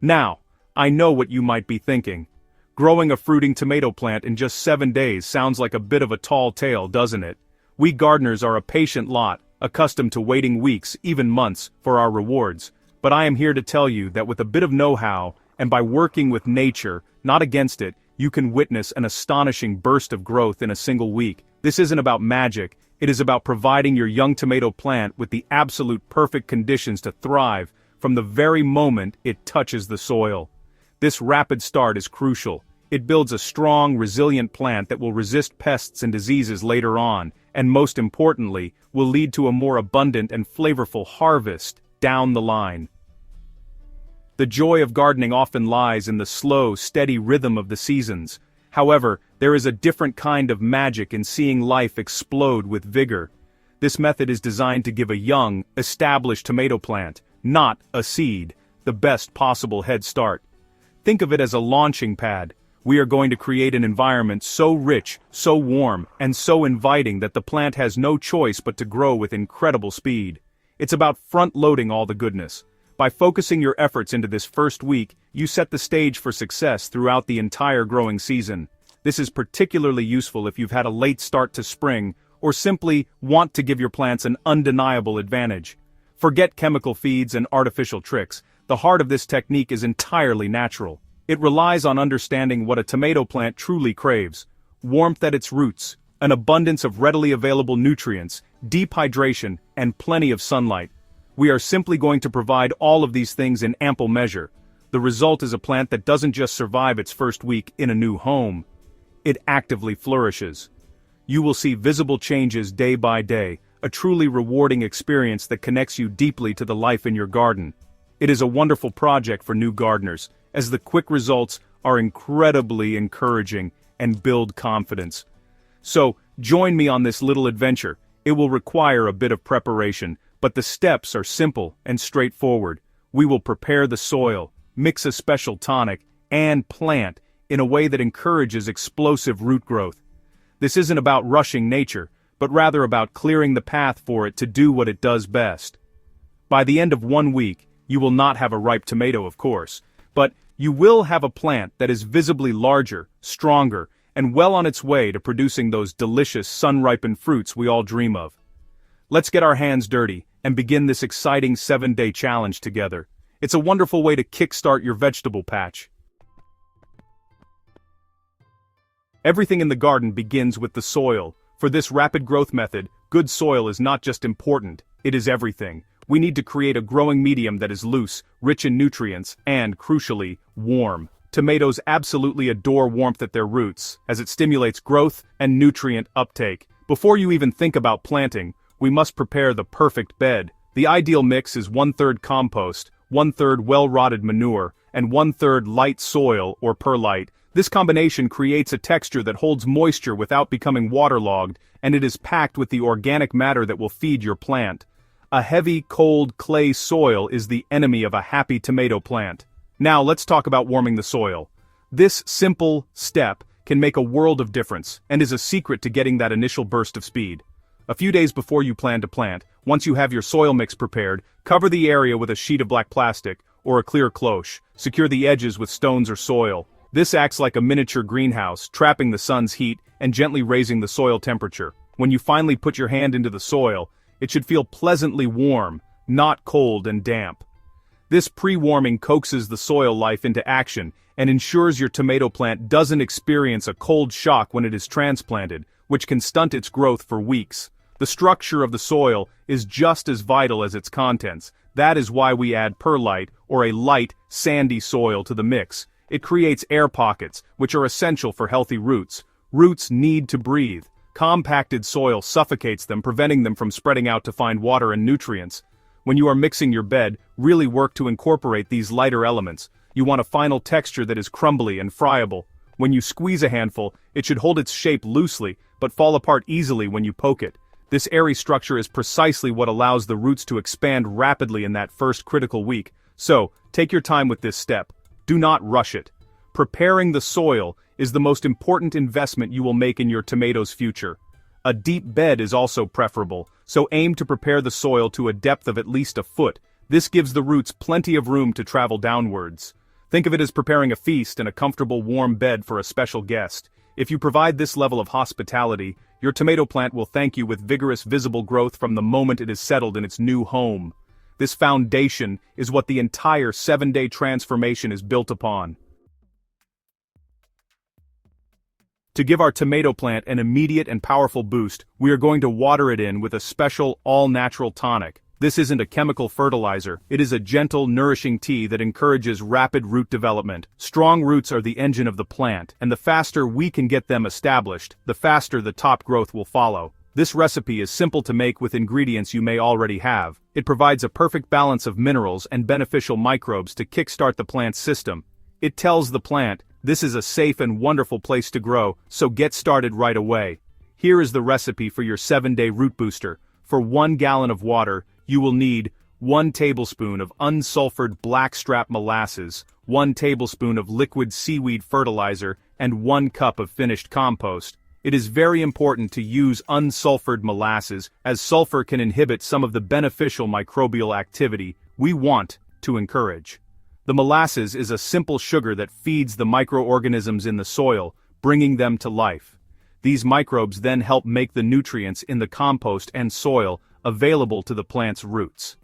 Now, I know what you might be thinking. Growing a fruiting tomato plant in just 7 days sounds like a bit of a tall tale, doesn't it? We gardeners are a patient lot, accustomed to waiting weeks, even months, for our rewards. But I am here to tell you that with a bit of know-how, and by working with nature, not against it, you can witness an astonishing burst of growth in a single week. This isn't about magic, it is about providing your young tomato plant with the absolute perfect conditions to thrive from the very moment it touches the soil. This rapid start is crucial. It builds a strong, resilient plant that will resist pests and diseases later on, and most importantly, will lead to a more abundant and flavorful harvest down the line. The joy of gardening often lies in the slow, steady rhythm of the seasons. However, there is a different kind of magic in seeing life explode with vigor. This method is designed to give a young, established tomato plant, not a seed, the best possible head start. Think of it as a launching pad. We are going to create an environment so rich, so warm, and so inviting that the plant has no choice but to grow with incredible speed. It's about front-loading all the goodness. By focusing your efforts into this first week, you set the stage for success throughout the entire growing season. This is particularly useful if you've had a late start to spring, or simply want to give your plants an undeniable advantage. Forget chemical feeds and artificial tricks. The heart of this technique is entirely natural. It relies on understanding what a tomato plant truly craves: warmth at its roots, an abundance of readily available nutrients, deep hydration, and plenty of sunlight. We are simply going to provide all of these things in ample measure. The result is a plant that doesn't just survive its first week in a new home. It actively flourishes. You will see visible changes day by day, a truly rewarding experience that connects you deeply to the life in your garden. It is a wonderful project for new gardeners, as the quick results are incredibly encouraging and build confidence. So, join me on this little adventure. It will require a bit of preparation, but the steps are simple and straightforward. We will prepare the soil, mix a special tonic, and plant in a way that encourages explosive root growth. This isn't about rushing nature, but rather about clearing the path for it to do what it does best. By the end of 1 week, you will not have a ripe tomato, of course, but you will have a plant that is visibly larger, stronger, and well on its way to producing those delicious sun-ripened fruits we all dream of. Let's get our hands dirty and begin this exciting 7-day challenge together. It's a wonderful way to kickstart your vegetable patch. Everything in the garden begins with the soil. For this rapid growth method, good soil is not just important, it is everything. We need to create a growing medium that is loose, rich in nutrients, and, crucially, warm. Tomatoes absolutely adore warmth at their roots, as it stimulates growth and nutrient uptake. Before you even think about planting, we must prepare the perfect bed. The ideal mix is 1/3 compost, 1/3 well-rotted manure, and 1/3 light soil or perlite. This combination creates a texture that holds moisture without becoming waterlogged, and it is packed with the organic matter that will feed your plant. A heavy, cold, clay soil is the enemy of a happy tomato plant. Now let's talk about warming the soil. This simple step can make a world of difference, and is a secret to getting that initial burst of speed. A few days before you plan to plant, once you have your soil mix prepared, cover the area with a sheet of black plastic, or a clear cloche. Secure the edges with stones or soil. This acts like a miniature greenhouse, trapping the sun's heat and gently raising the soil temperature. When you finally put your hand into the soil, it should feel pleasantly warm, not cold and damp. This pre-warming coaxes the soil life into action and ensures your tomato plant doesn't experience a cold shock when it is transplanted, which can stunt its growth for weeks. The structure of the soil is just as vital as its contents. That is why we add perlite, or a light, sandy soil, to the mix. It creates air pockets, which are essential for healthy roots. Roots need to breathe. Compacted soil suffocates them, preventing them from spreading out to find water and nutrients. When you are mixing your bed, really work to incorporate these lighter elements. You want a final texture that is crumbly and friable. When you squeeze a handful, it should hold its shape loosely, but fall apart easily when you poke it. This airy structure is precisely what allows the roots to expand rapidly in that first critical week. So, take your time with this step. Do not rush it. Preparing the soil is the most important investment you will make in your tomatoes' future. A deep bed is also preferable, so aim to prepare the soil to a depth of at least a foot. This gives the roots plenty of room to travel downwards. Think of it as preparing a feast and a comfortable warm bed for a special guest. If you provide this level of hospitality, your tomato plant will thank you with vigorous visible growth from the moment it is settled in its new home. This foundation is what the entire 7-day transformation is built upon. To give our tomato plant an immediate and powerful boost, we are going to water it in with a special all-natural tonic. This isn't a chemical fertilizer, it is a gentle, nourishing tea that encourages rapid root development. Strong roots are the engine of the plant, and the faster we can get them established, the faster the top growth will follow. This recipe is simple to make with ingredients you may already have. It provides a perfect balance of minerals and beneficial microbes to kickstart the plant's system. It tells the plant, this is a safe and wonderful place to grow, so get started right away. Here is the recipe for your 7-day root booster. For 1 gallon of water, you will need 1 tablespoon of unsulfured blackstrap molasses, 1 tablespoon of liquid seaweed fertilizer, and 1 cup of finished compost. It is very important to use unsulfured molasses, as sulfur can inhibit some of the beneficial microbial activity we want to encourage. The molasses is a simple sugar that feeds the microorganisms in the soil, bringing them to life. These microbes then help make the nutrients in the compost and soil available to the plant's roots.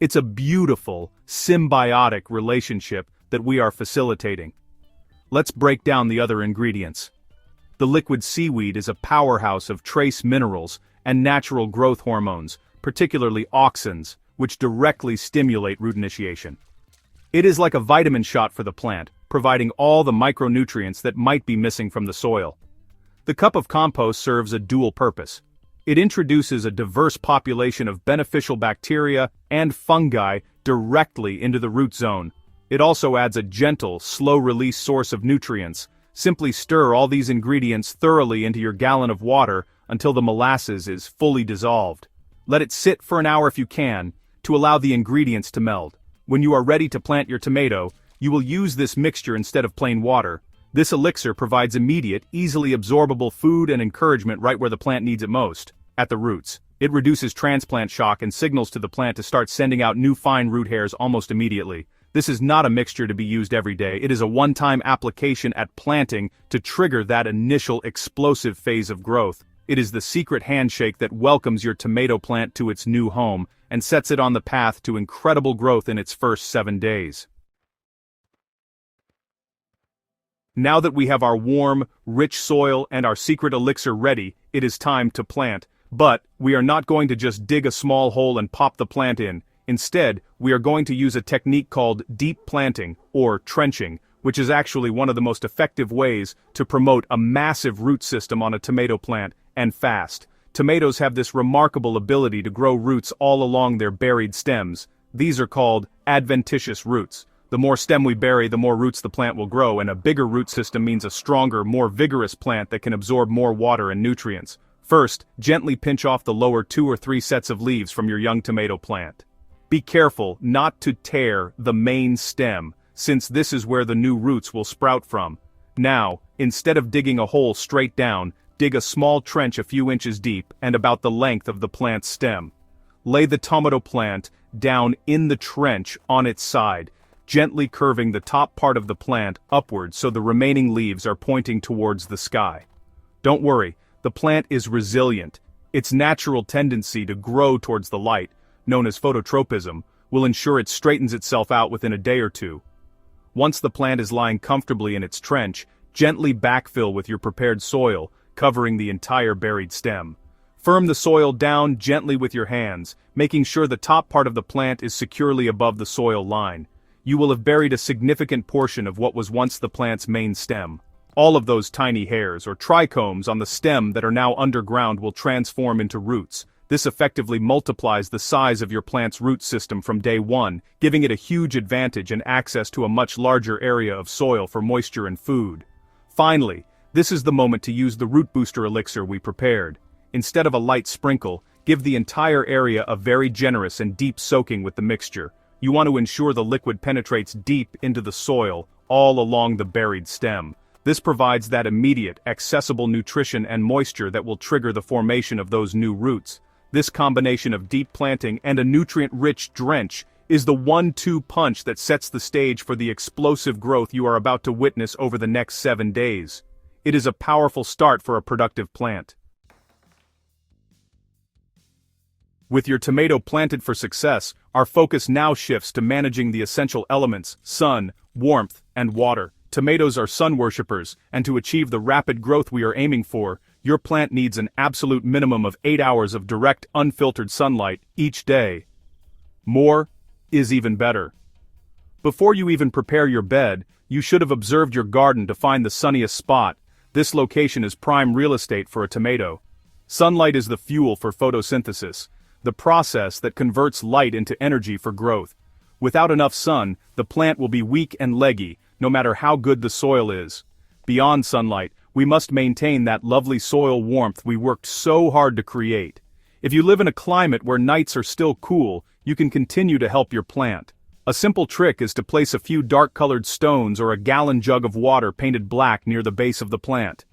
It's a beautiful, symbiotic relationship that we are facilitating. Let's break down the other ingredients. The liquid seaweed is a powerhouse of trace minerals and natural growth hormones, particularly auxins, which directly stimulate root initiation. It is like a vitamin shot for the plant, providing all the micronutrients that might be missing from the soil. The cup of compost serves a dual purpose. It introduces a diverse population of beneficial bacteria and fungi directly into the root zone. It also adds a gentle, slow-release source of nutrients. Simply stir all these ingredients thoroughly into your gallon of water until the molasses is fully dissolved. Let it sit for an hour if you can, to allow the ingredients to meld. When you are ready to plant your tomato, you will use this mixture instead of plain water. This elixir provides immediate, easily absorbable food and encouragement right where the plant needs it most, at the roots. It reduces transplant shock and signals to the plant to start sending out new fine root hairs almost immediately. This is not a mixture to be used every day. It is a one-time application at planting to trigger that initial explosive phase of growth. It is the secret handshake that welcomes your tomato plant to its new home and sets it on the path to incredible growth in its first 7 days. Now that we have our warm, rich soil and our secret elixir ready, it is time to plant. But we are not going to just dig a small hole and pop the plant in. Instead, we are going to use a technique called deep planting, or trenching, which is actually one of the most effective ways to promote a massive root system on a tomato plant, and fast. Tomatoes have this remarkable ability to grow roots all along their buried stems. These are called adventitious roots. The more stem we bury, the more roots the plant will grow, and a bigger root system means a stronger, more vigorous plant that can absorb more water and nutrients. First, gently pinch off the lower 2 or 3 sets of leaves from your young tomato plant. Be careful not to tear the main stem, since this is where the new roots will sprout from. Now, instead of digging a hole straight down, dig a small trench a few inches deep and about the length of the plant's stem. Lay the tomato plant down in the trench on its side, gently curving the top part of the plant upward so the remaining leaves are pointing towards the sky. Don't worry, the plant is resilient. Its natural tendency to grow towards the light, known as phototropism, will ensure it straightens itself out within a day or two. Once the plant is lying comfortably in its trench, gently backfill with your prepared soil, covering the entire buried stem. Firm the soil down gently with your hands, making sure the top part of the plant is securely above the soil line. You will have buried a significant portion of what was once the plant's main stem. All of those tiny hairs or trichomes on the stem that are now underground will transform into roots. This effectively multiplies the size of your plant's root system from day one, giving it a huge advantage and access to a much larger area of soil for moisture and food. Finally, this is the moment to use the root booster elixir we prepared. Instead of a light sprinkle, give the entire area a very generous and deep soaking with the mixture. You want to ensure the liquid penetrates deep into the soil, all along the buried stem. This provides that immediate, accessible nutrition and moisture that will trigger the formation of those new roots. This combination of deep planting and a nutrient-rich drench is the 1-2 punch that sets the stage for the explosive growth you are about to witness over the next 7 days. It is a powerful start for a productive plant. With your tomato planted for success, our focus now shifts to managing the essential elements: sun, warmth, and water. Tomatoes are sun worshippers, and to achieve the rapid growth we are aiming for, your plant needs an absolute minimum of 8 hours of direct, unfiltered sunlight each day. More is even better. Before you even prepare your bed, you should have observed your garden to find the sunniest spot. This location is prime real estate for a tomato. Sunlight is the fuel for photosynthesis, the process that converts light into energy for growth. Without enough sun, the plant will be weak and leggy, no matter how good the soil is. Beyond sunlight, we must maintain that lovely soil warmth we worked so hard to create. If you live in a climate where nights are still cool, you can continue to help your plant. A simple trick is to place a few dark-colored stones or a gallon jug of water painted black near the base of the plant.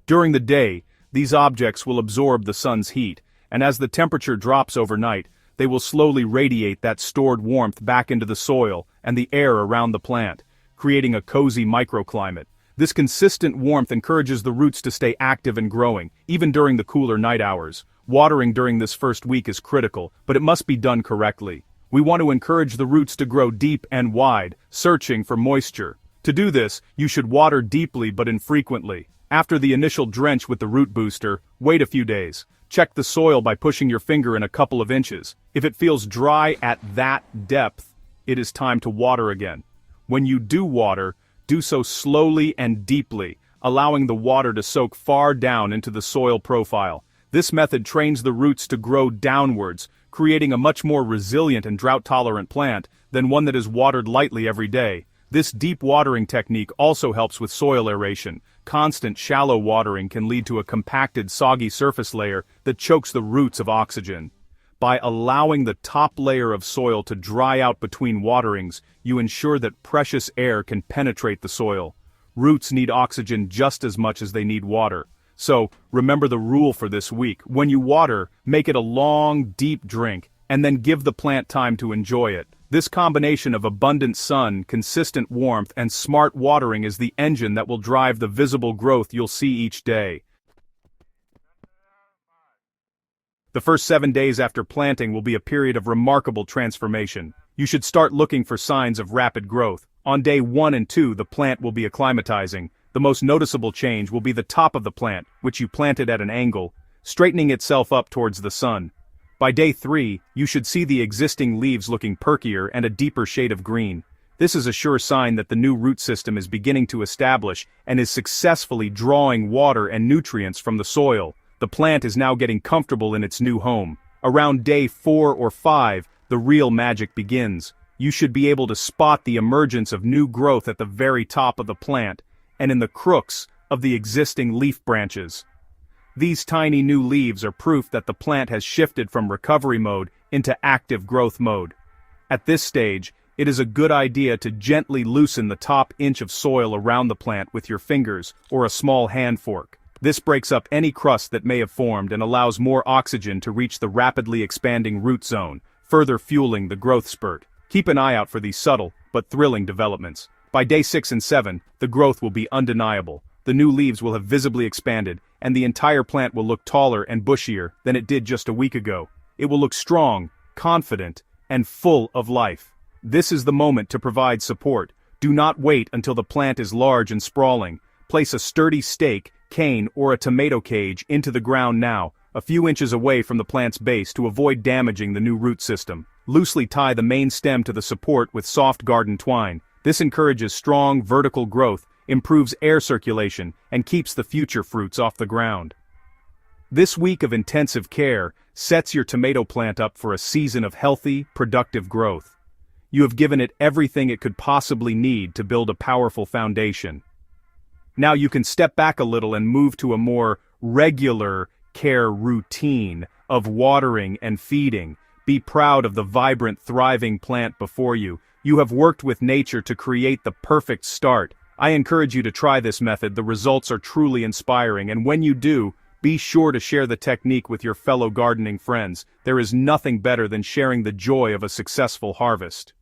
During the day, these objects will absorb the sun's heat, and as the temperature drops overnight, they will slowly radiate that stored warmth back into the soil and the air around the plant, creating a cozy microclimate. This consistent warmth encourages the roots to stay active and growing, even during the cooler night hours. Watering during this first week is critical, but it must be done correctly. We want to encourage the roots to grow deep and wide, searching for moisture. To do this, you should water deeply but infrequently. After the initial drench with the root booster, wait a few days. Check the soil by pushing your finger in a couple of inches. If it feels dry at that depth, it is time to water again. When you do water, do so slowly and deeply, allowing the water to soak far down into the soil profile. This method trains the roots to grow downwards, creating a much more resilient and drought-tolerant plant than one that is watered lightly every day. This deep watering technique also helps with soil aeration. Constant shallow watering can lead to a compacted, soggy surface layer that chokes the roots of oxygen. By allowing the top layer of soil to dry out between waterings, you ensure that precious air can penetrate the soil. Roots need oxygen just as much as they need water. So, remember the rule for this week. When you water, make it a long, deep drink, and then give the plant time to enjoy it. This combination of abundant sun, consistent warmth, and smart watering is the engine that will drive the visible growth you'll see each day. The first 7 days after planting will be a period of remarkable transformation. You should start looking for signs of rapid growth. On day 1 and 2, the plant will be acclimatizing. The most noticeable change will be the top of the plant, which you planted at an angle, straightening itself up towards the sun. By day 3, you should see the existing leaves looking perkier and a deeper shade of green. This is a sure sign that the new root system is beginning to establish and is successfully drawing water and nutrients from the soil. The plant is now getting comfortable in its new home. Around day 4 or 5, the real magic begins. You should be able to spot the emergence of new growth at the very top of the plant, and in the crooks of the existing leaf branches. These tiny new leaves are proof that the plant has shifted from recovery mode into active growth mode. At this stage, it is a good idea to gently loosen the top inch of soil around the plant with your fingers or a small hand fork. This breaks up any crust that may have formed and allows more oxygen to reach the rapidly expanding root zone, further fueling the growth spurt. Keep an eye out for these subtle but thrilling developments. By day 6 and 7, the growth will be undeniable. The new leaves will have visibly expanded, and the entire plant will look taller and bushier than it did just a week ago. It will look strong, confident, and full of life. This is the moment to provide support. Do not wait until the plant is large and sprawling. Place a sturdy stake, cane, or a tomato cage into the ground now, a few inches away from the plant's base to avoid damaging the new root system. Loosely tie the main stem to the support with soft garden twine. This encourages strong vertical growth, improves air circulation, and keeps the future fruits off the ground. This week of intensive care sets your tomato plant up for a season of healthy, productive growth. You have given it everything it could possibly need to build a powerful foundation. Now you can step back a little and move to a more regular care routine of watering and feeding. Be proud of the vibrant, thriving plant before you. You have worked with nature to create the perfect start. I encourage you to try this method. The results are truly inspiring, and when you do, Be sure to share the technique with your fellow gardening friends. There is nothing better than sharing the joy of a successful harvest.